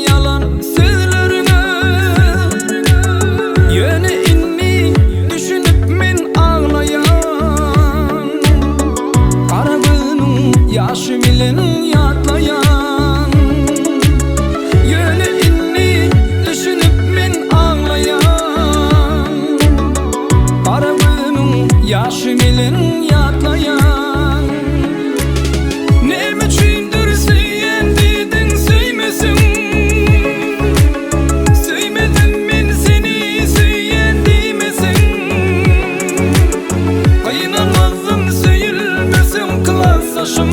yalan sözlerine. Yöne inmi düşünüp men ağlayan, karabının yaşı bilen yatlayan. Yöne inmi düşünüp men ağlayan, karabının yaşı bilen yatlayan. Saçım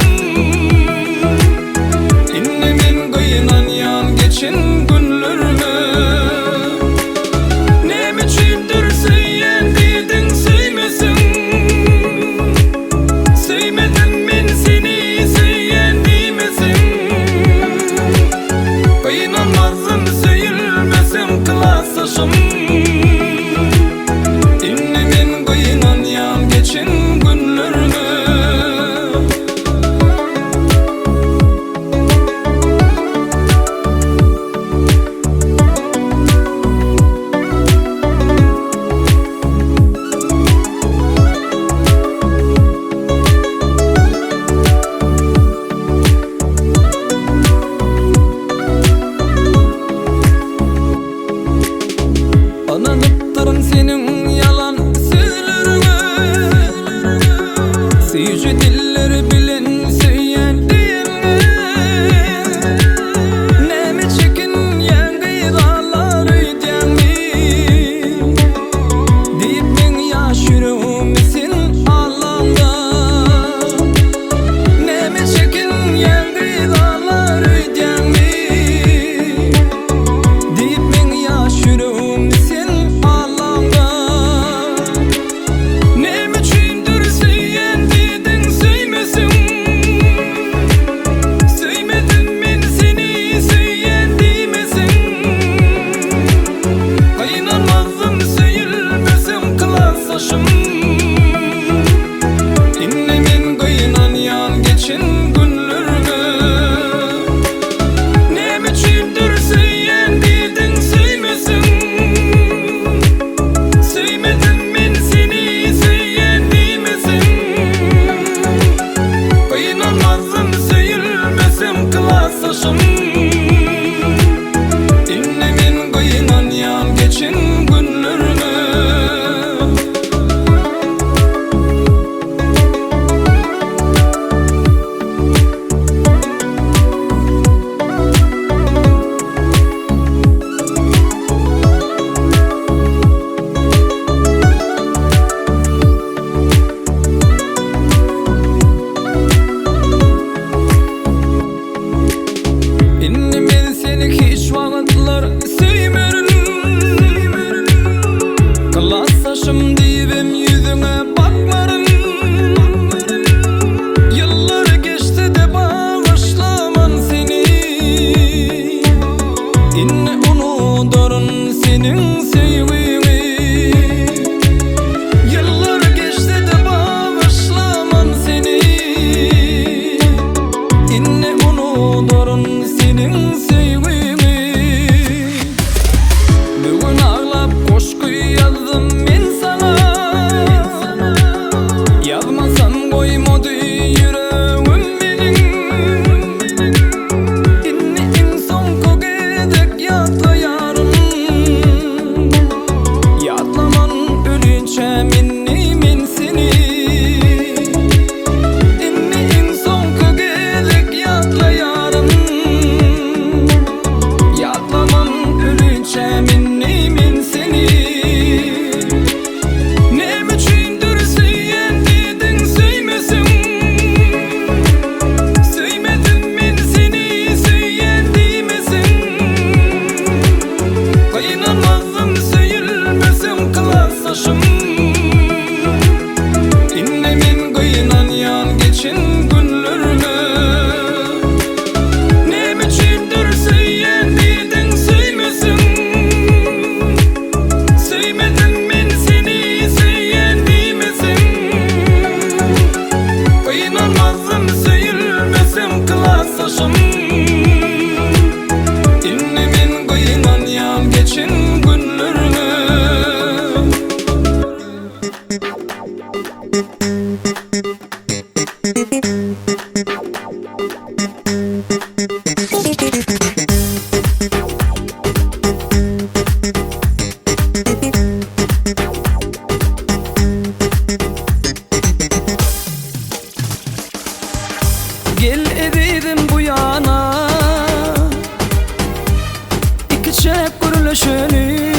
teşekkürleşeli.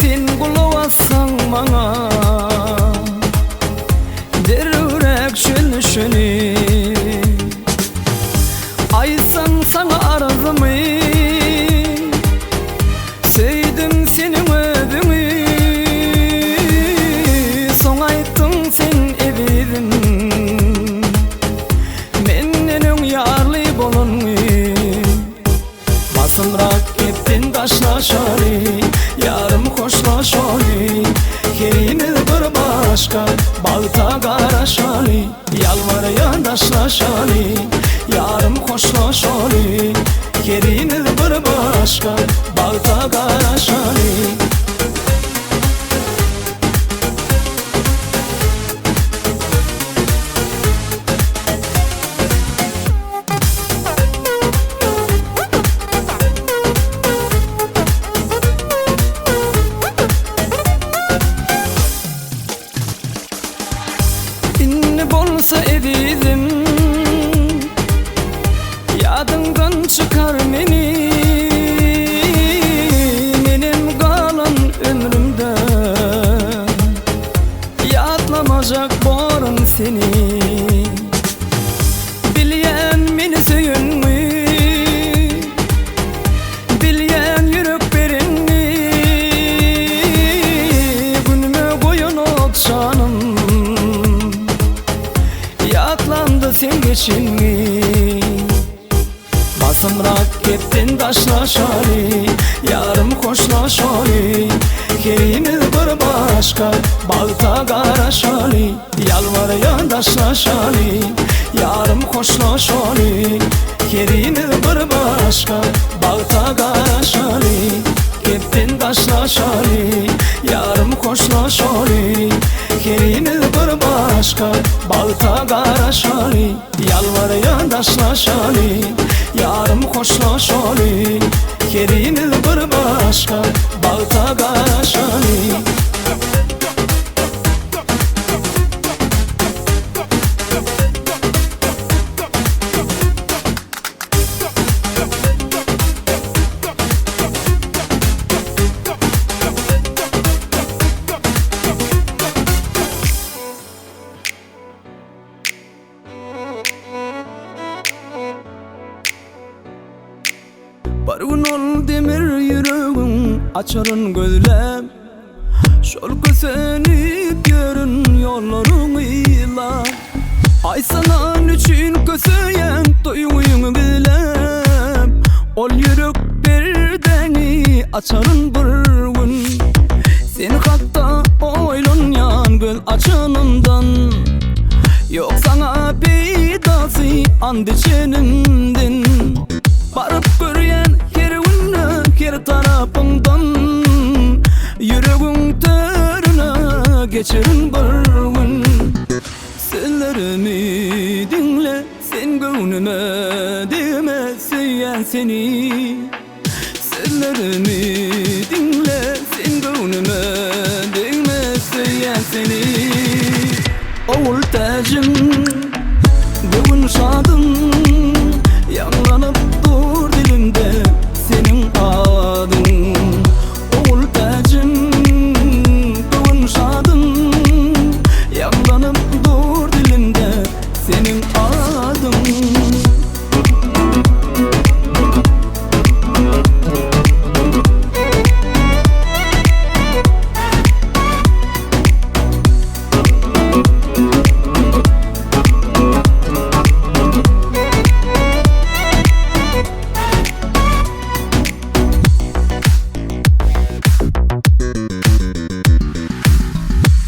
Sen kulavasan bana derürek şölüşeli. Aysan sana arzımı, sevdim senin ödümü. Son ayttın sen evirim, menden yarlı bolun. Basımrak gittin taşlaşalı, yarım hoşlaşalı. Kerimiz bir başka, balta qaraşalı. Yalvarıyan taşlaşalı, yarım hoşlaşalı. Kerimiz bir başka, balta qaraşalı. İnni bolsa evidim, yadından çıkar meni. Benim kalan ömrümde yadlamayacak borun seni. Bilyen meni söyünmü, bilyen yürek berinmi. Günüme koyun okşanım, yatlandı sen geçinmi. Basımrak gittin taşlaşalı, yarım hoşlaşalı. Kerimiz bir başka, balta qaraşalı. Yalvarıyan taşlaşalı, yarım hoşlaşalı. Kerimiz bir başka, balta qaraşalı. Gittin taşlaşalı, yarım hoşlaşalı. Kerimiz bir başka, balta qaraşalı. Yalvarıyan taşlaşalı, yarım hoşlaşalı. Kerimiz bir başka, balta qaraşalı. Bir gün ol demir yüreğim açarın gözlem. Şol kösenip görün yollarımıyla. Ay sanan üçün köseyen doyuyumu bilem. Ol yürek perdeni açarın bir gün. Seni hatta oylunyan göl açanımdan. Yok sana peydası and içenimden. Barıp görüyen kervinne her tarafımdan. Yüreğin törüne geçerin bir gün. Sözlerimi dinle, sen gönlüme deme söyleyen seni. Sözlerimi dinle, sen gönlüme deme söyleyen seni. Oğul tacım, bugün şadım, yanlanıp dur dilimde senin adın. Oğul tacım, bugün şadım, yanlanıp dur dilimde senin adın.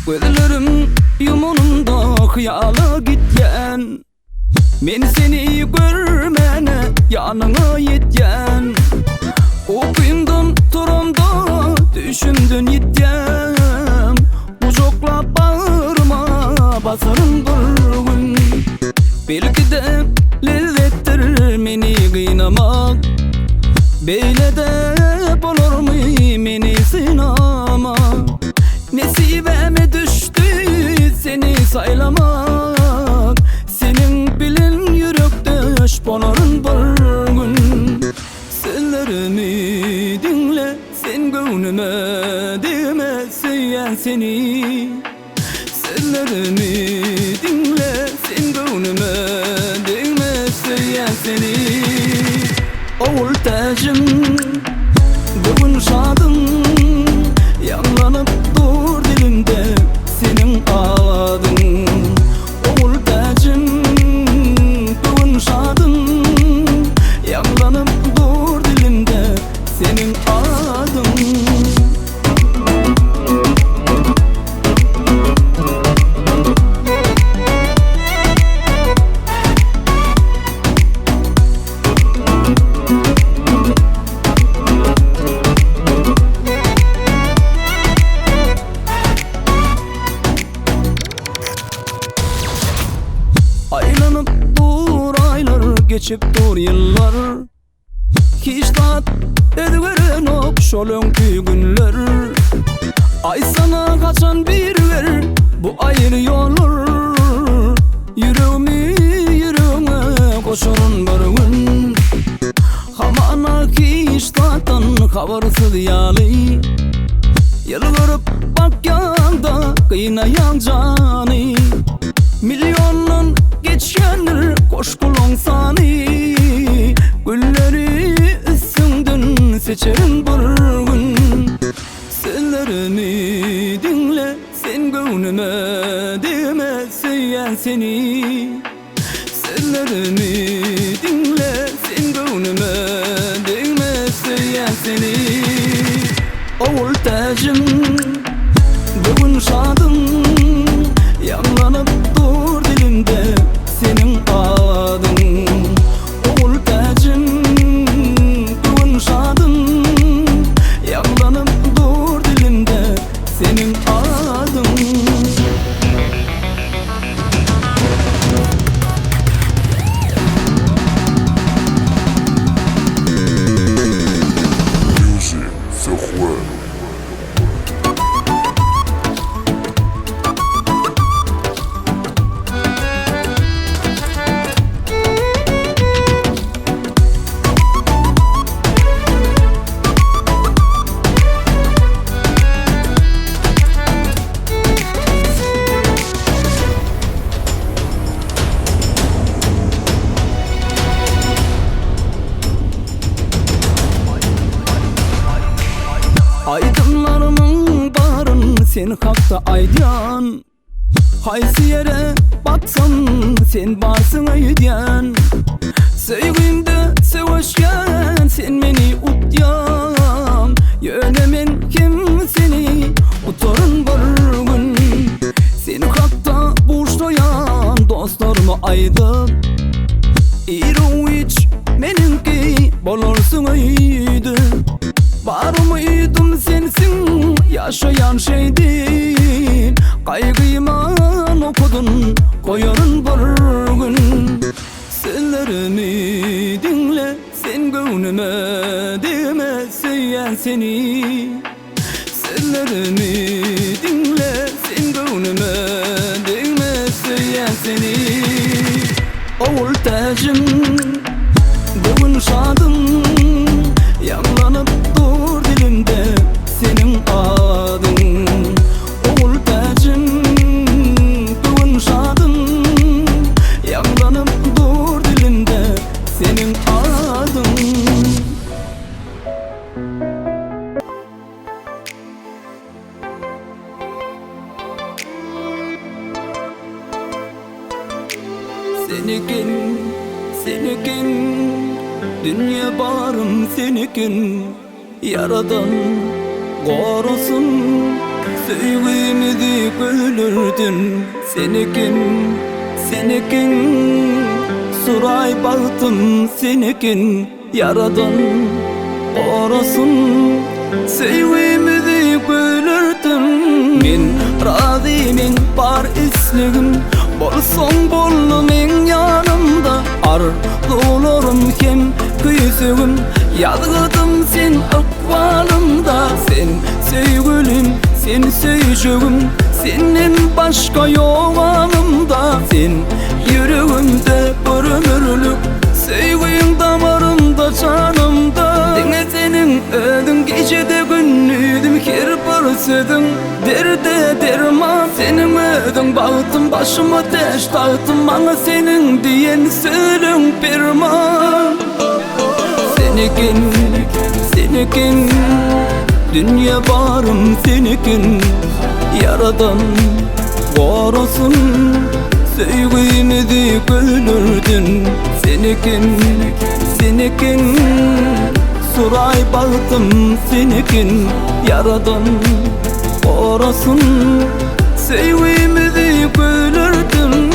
Gözlerim yumunumda hıyalı gitken. Men seni görmene yanına yetken. Okuyumdan turamda düşümdün yetken. Ucokla bağırma basarım bir gün. Belki de lezzettir meni kıynamak. Beyle de bulur mu meni sınamak. Nesibeme düştü seni saylamak. Senin bilin yürekte boların bir gün. Sözler seni. Sözlerimi dinle, sen gönlüme değme, söyleyen seni. Oğul tacım, bugün şadım, yanlanıp dur dilimde senin adın. Oğul tacım, bugün şadım, yanlanıp dur dilimde senin adın. Aylanıp dur aylar, geçip dur yıllar. Hiç tat ediveren ok şol önkü günler. Ay sana kaçan bir ver, bu ayrı yollar. Yüreğimi yüreğime koşurun bir gün. Hamana hiç tattan havarsız yalı. Yılgırıp bak yanda kıynayan cani. Milyonun geçenler koşkulun sani. Gülleri üstünden seçerim bir gün. Sözlerimi dinle, sen gönlüme değme, söyleyen seni. Sözlerimi dinle, sen gönlüme değme, söyleyen seni. Oğul tacım, bugün şadım, yanlanıp dur dilimde senin adın. Oğul tacım, bugün şadım, yanlanıp dur dilimde senin adın. Music se juega. Aydınlarımın barın sen hakta aydan. Haysi yere batsan sen barsın aydan. Sevgimde sevişken sen beni utyan. Yönemen kim seni utarın bir gün. Seni hakta boşlayan dostlarımı aydın. İru hiç menimki bolursun aydı. Var mıydım sensin yaşayan şeydin. Kaygıyman okudun koyarın bir gün. Sözlerimi dinle, sen gönlüme değme, söyleyen seni. Sözlerimi dinle, sen gönlüme değme, söyleyen seni. Oğul tacım, bugün şadım, yanlanıp dur dilimde senin adın. Oğul tacım, bugün şadım, yanlanıp dur dilimde senin adın. Senikin, senikin, dünya barım senikin. Yaradan korusun, sevgimizi bölürdün. Senikin, senikin, suray baktım senikin. Yaradan korusun, sevgimizi bölürdün. Men razıyım bar isligim, bolson bol men yanımda. Arzularım hem kıyısığım, yazgıdım sen akvalımda. Sen sevgilim, sen söyleyeceğim, senin başka yok anımda. Sen yüreğimde bir ömürlük, sevgin damarımda canımda. Dene senin ödün gecede gündüzüm, her bir söydün derde derman senin ödün bağıttın başıma taş dağıttın bana senin diyen sözün pirman Senikin dünya barım senikin yaradan korusun sevgimizi güldürdün Senikin suray bağıttım senikin yaradan korusun sevgimizi güldürdün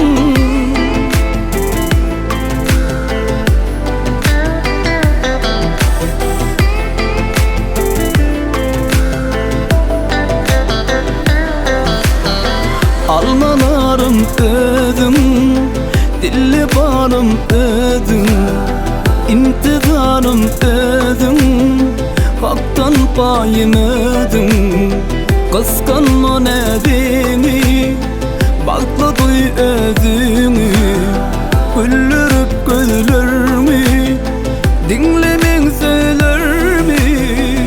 Almalarım ödüm, dilli barım ödüm İntizarım ödüm, haktan payım ödüm Kıskanma nedeni, bakla duy özünü Güldürüp gözlerimi, dinlemen söylerimi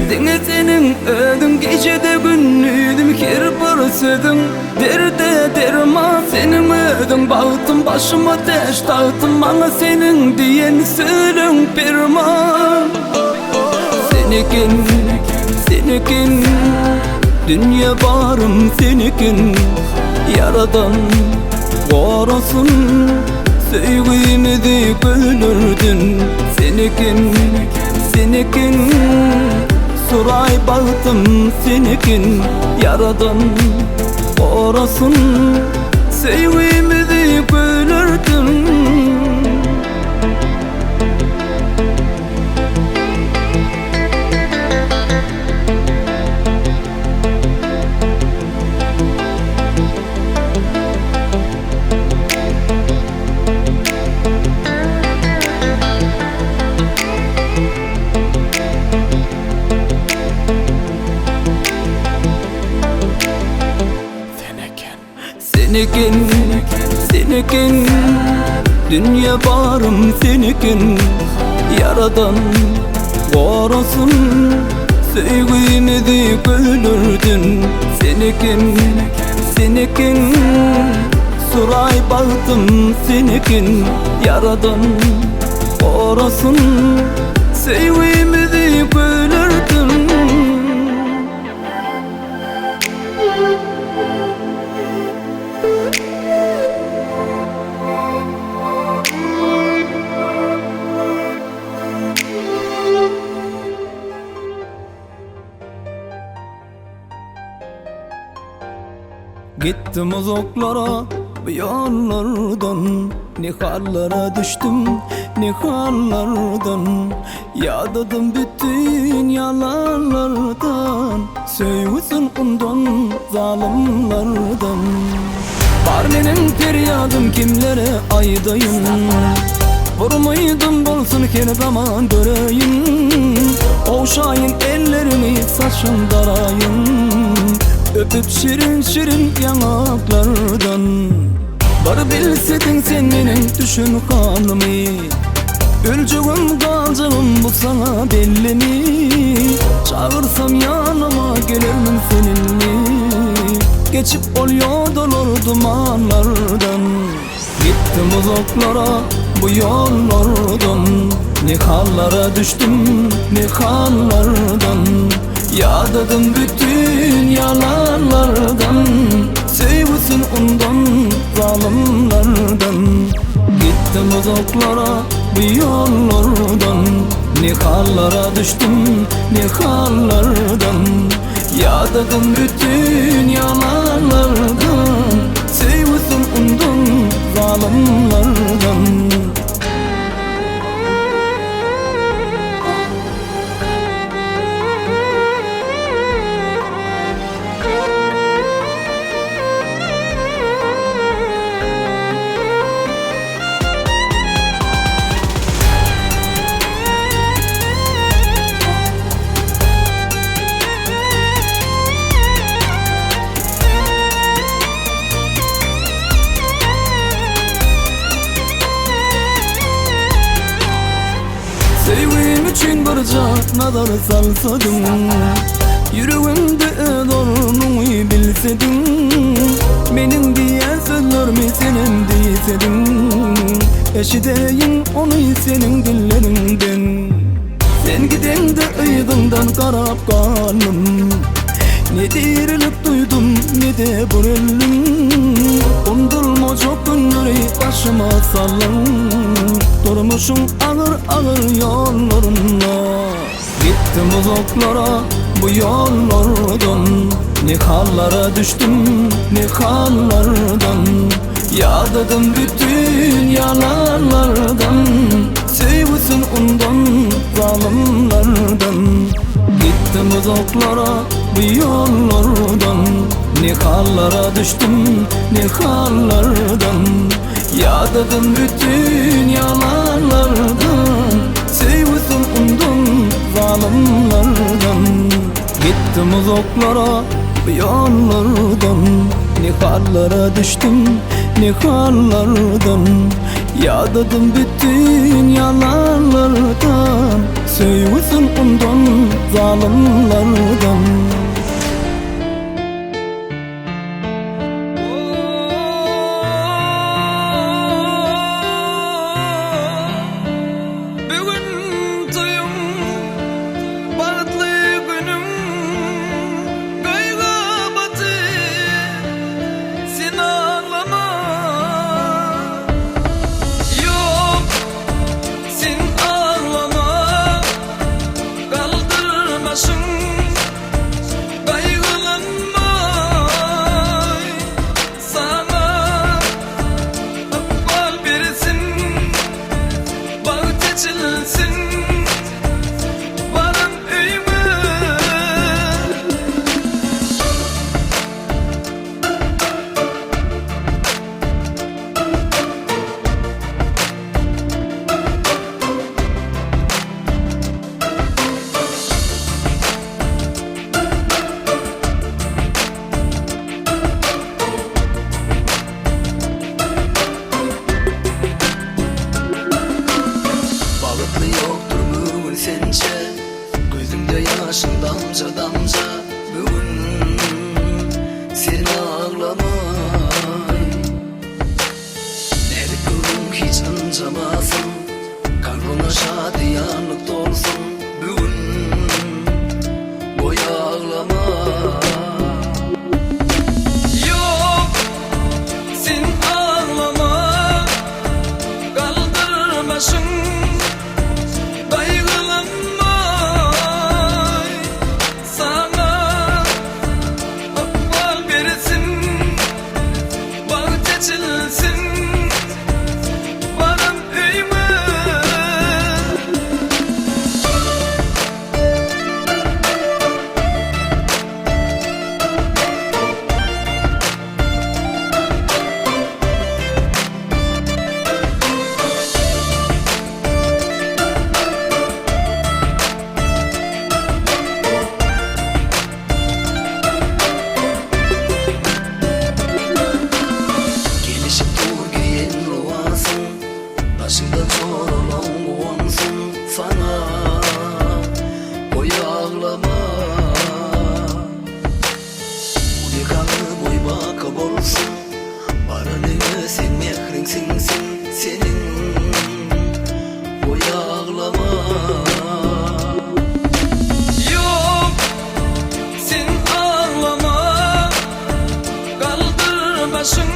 Dine senin ödüm, gecede gündüzüm her bir sözüm derde derman senin ödün bağıttın başıma taş dağıttın bana senin diyen sözün pirman Senikin dünya barım senikin yaradan korusun sevgimizi güldürdün Senikin suray bağıttım senikin yaradan korusun sevgimizi güldürdün Senikin dünya barım senikin yaradan korusun sevgimizi güldürdün Senikin suray bağıttım senikin yaradan korusun sevgimizi güldürdün Gittim uzaklara bu yollardan Ne hallere düştüm ne hallardan Yadadım bütün yalanlardan Söğüsün ondan zalimlerden Var benim feryadım kimlere aydayım Vurmaydın bolsun her zaman göreyim Oğşayın ellerimi saçın darayın Öpüp şirin şirin yanaklardan Var bilsedin sen benim düşün halimi Ölçüğüm kalacağım bu sana belli mi Çağırsam yanıma gelirmin seninle Geçip oluyor dolur dumanlardan Gittim uzaklara bu yollardan Ne hallara düştüm ne hallardan Yadadım bütün yalanlardan Sevgüsün ondan zalimlerden Gittim uzaklara bu yollardan Ne hallara düştüm ne hallardan Yadadım bütün yalanlardan Sevgüsün ondan zalimlerden Sevgim için bir can nazar salsadım Yüreğimde zorluğu bilsedin, benim diye sözlerimi senin diyesedin. Eşideyim onu senin dillerinden. Sen gidende ıydından karap kalım. Ne dirilik duydum ne de burillim. Undurma çok günleri başıma salım. Durmuşum ağır ağır yollarına. Gittim uzaklara bu yollardan. Ne hallara düştüm ne hallardan. Yadadım bütün yalanlardan. Sevsin ondan zalimlerden. Gittim uzaklara bu yollardan. Ne hallara düştüm ne hallardan. Yadadım bütün yalanlardan. Sevsin ondan zalimlerden. Gittim uzaklara bu yollardan. Ne hallara düştüm ne hallardan. Yadadım bütün yalanlardan. Sevsin ondan zalimlerden. Yaşım damca damca bugün sen ağlamay. Nerede kıldım hiç ancamasın, kalbına şadiyanlık dolsun bugün boy ağlama. Yok sen ağlama, kaldırmasın başımdan zor olan bu ansın sana boy ağlama. Bu yıkanı boy bakıp olsun, barını sen mehrin sinsin senin boy ağlama. Yok sen ağlama, kaldırmasın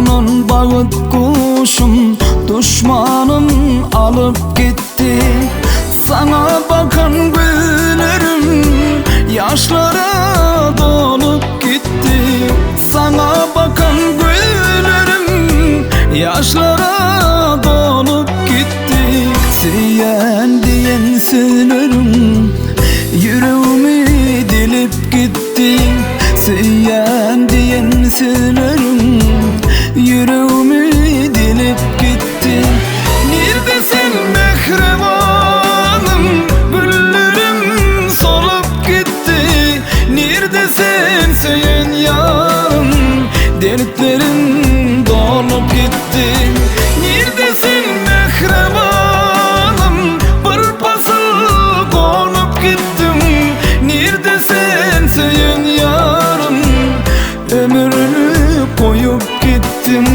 yolunun bağıt kuşum düşmanım alıp gitti. Sana bakan güllerim yaşlara dolup gitti. Sana bakan güllerim yaşlara dolup gitti. Seyen diyen sözlerim yüreğimi delip gitti. Seyen diyen sözlerim yüreğimi delip gitti. Neredesin mehribanım, güllerim solup gitti. Neredesin seyen yarım, dertlerim dolup gitti. Neredesin mehribanım, pırpasıl konup gittim. Neredesin seyen yarım, ömrünü koyup gittim.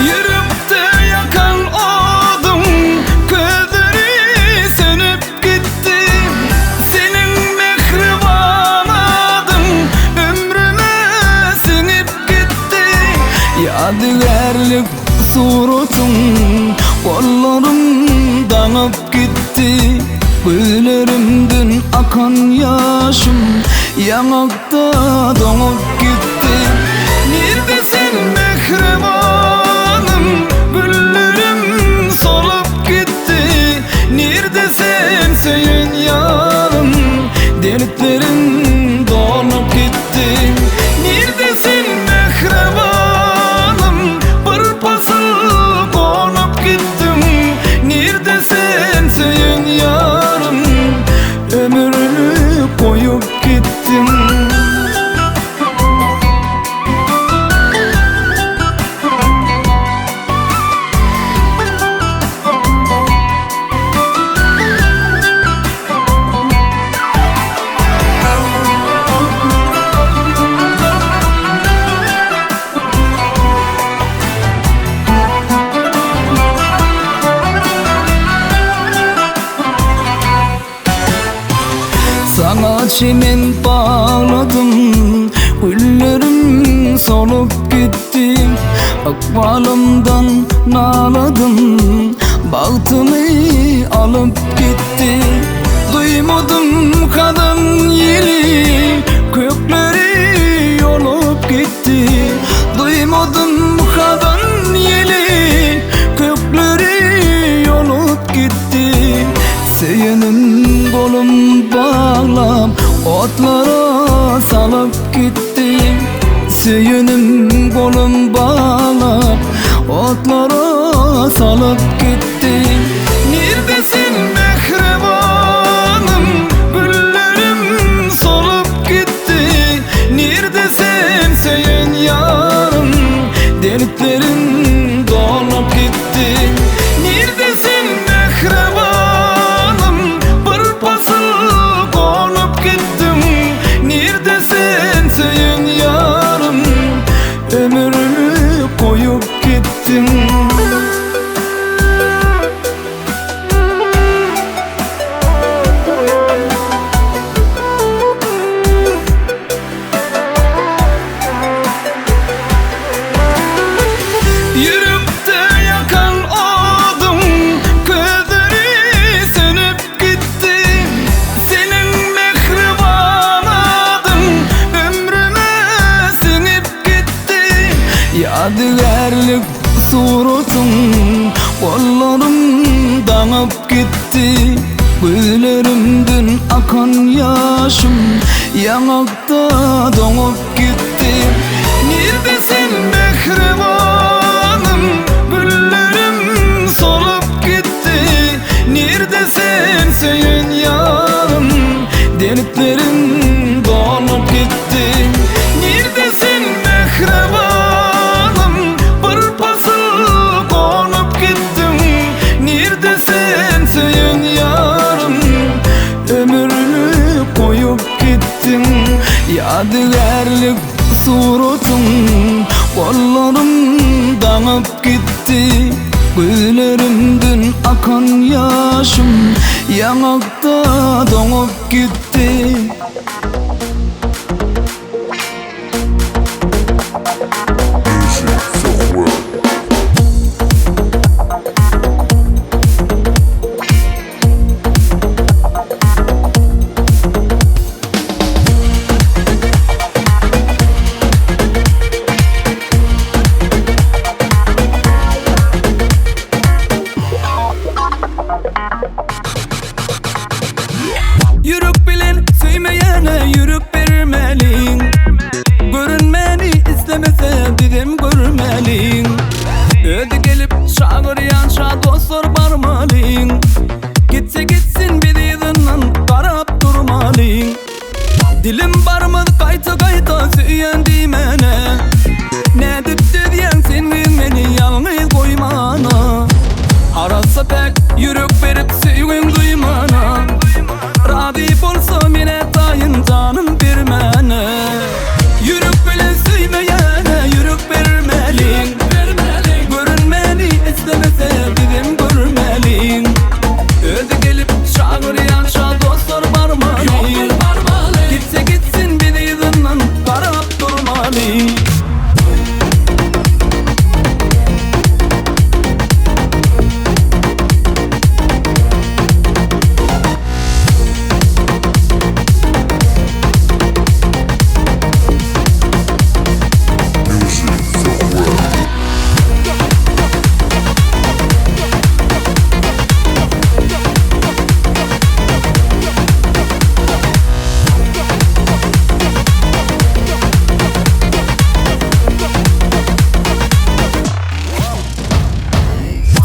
Yürekte yakan odum gözleri sönüp gitti. Senin mehriban adın ömrüme singip gitti. Yadigarlık suratın kollarım danıp gitti. Gözlerimden akan yaşım yanakta donup gitti. Neredesin mehribanım, güllerim solup gitti. Neredesin seyen yarım, dertlerim dolup gitti. Neredesin mehribanım, pırpasıl konup gittim. Neredesin seyen yarım, ömrünü koyup gittim. Sana çimen bağladım, güllerim solup gitti. Akbalımdan naladım, bahtımı alıp gitti. Duymadım kadın yeli, kökleri yolup gitti. Duymadım kadın yeli, kökleri yolup gitti. Seyenim kolum bağlam otlara salıp gitti. Seyenim kolum bağlam otlara salıp gitti. Neredesin mehribanım, güllerim solup gitti. Neredesin seyen yarım, dertlerim dolup gitti. Neredesin mehribanım, pırpasıl konup gittim. Neredesin seyen yarım, ömrünü koyup gittim. Yürekte yakan odum gözleri sönüp gitti. Senin mehriban adın ömrüme singip gitti. Yadigarlık suratın kollarım danıp gitti. Gözlerimden akan yaşım yanakta donup gitti. Neredesin mehribanım, güllerim solup gitti. Neredesin seyen yarım, dertlerim dolup gitti. Neredesin mehribanım, pırpasıl konup gittim. Neredesin seyen yarım, ömrünü koyup gittim. Yadigarlık suratın kollarım danıp gitti. gitti. Gözlerimden akan yaşım yanakta donup gitti. Music sur web. Yürük bilen söymeyene yürük vermelin. Görünmeni istemese dedim görmelin. Öde gelip çağıryan şa dostlar barmalin. Gitse gitsin bidiğinden karap durmalin. Dilim barmadı kayta kayta söyleyen dimene. Ne dip dediyen sen beni yalnız koymana. Arasa pek yürük verip sevgin duymana. Radip olsa mine tayın canım birmene. Yürük bile söymeyene yürük vermelin. Görünmeni istemese dedim görmelin. Öde gelip çağıryan şa dostlar barmalin. Gitse gitsin bidiğinden karap durmalin. Music sur web.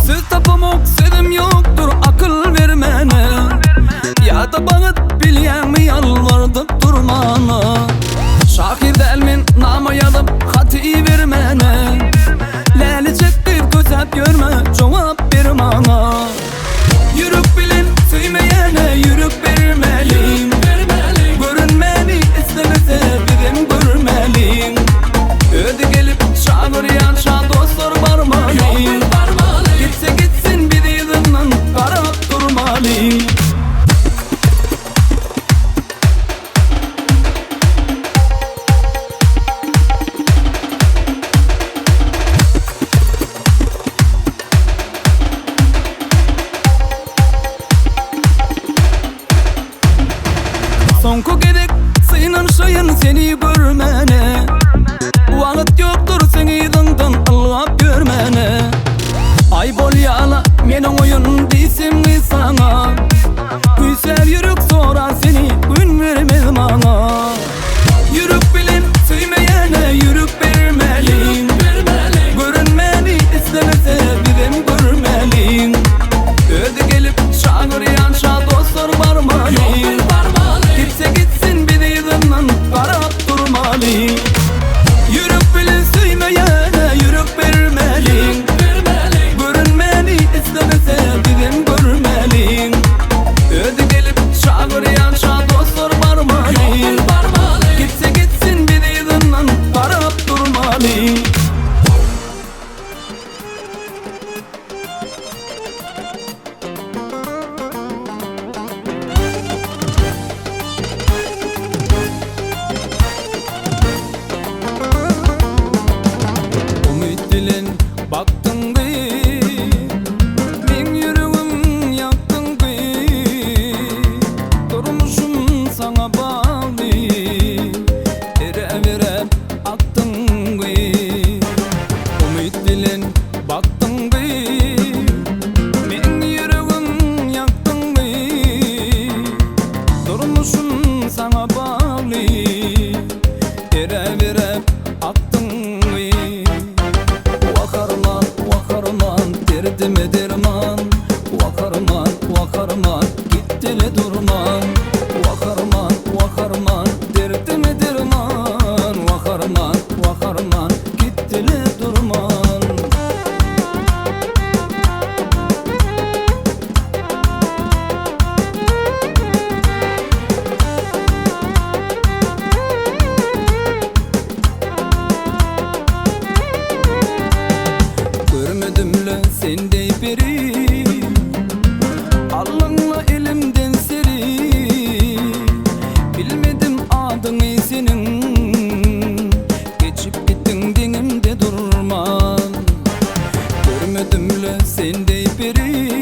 Söz tapamak sedim yoktur akıl vermene. Ya da bağıt bilyen mi yalvardıp durmana. Şakir delmin nama yazıp hati vermene. Leli çektir gözet görme cevap ver bana. Yürük bilin söymeyene yürük vermelin. Görünmeni istemese birim görmelin. Öde gelip çağıryan şa dostlar barmalin. Gitse gitsin bidiğinden karap durmalin. Sonku gedek sıyının şayın seni görmene. Vakit yoktur seni dından alıp görmene. Ay bol yala menin oyun disim mi sana. Güzel yürük sorar seni gün vermez bana. Yürük bilin söymeyene yürük vermelin. Görünmeni istemese birim görmelin. Öde gelip çağıryan şa dostlar barmalin. Gitse gitsin bidiğinden karap durmalin. Yürük bilin söymeyene yürük vermelin. Görünmeni istemese birim görmelin. sendey biri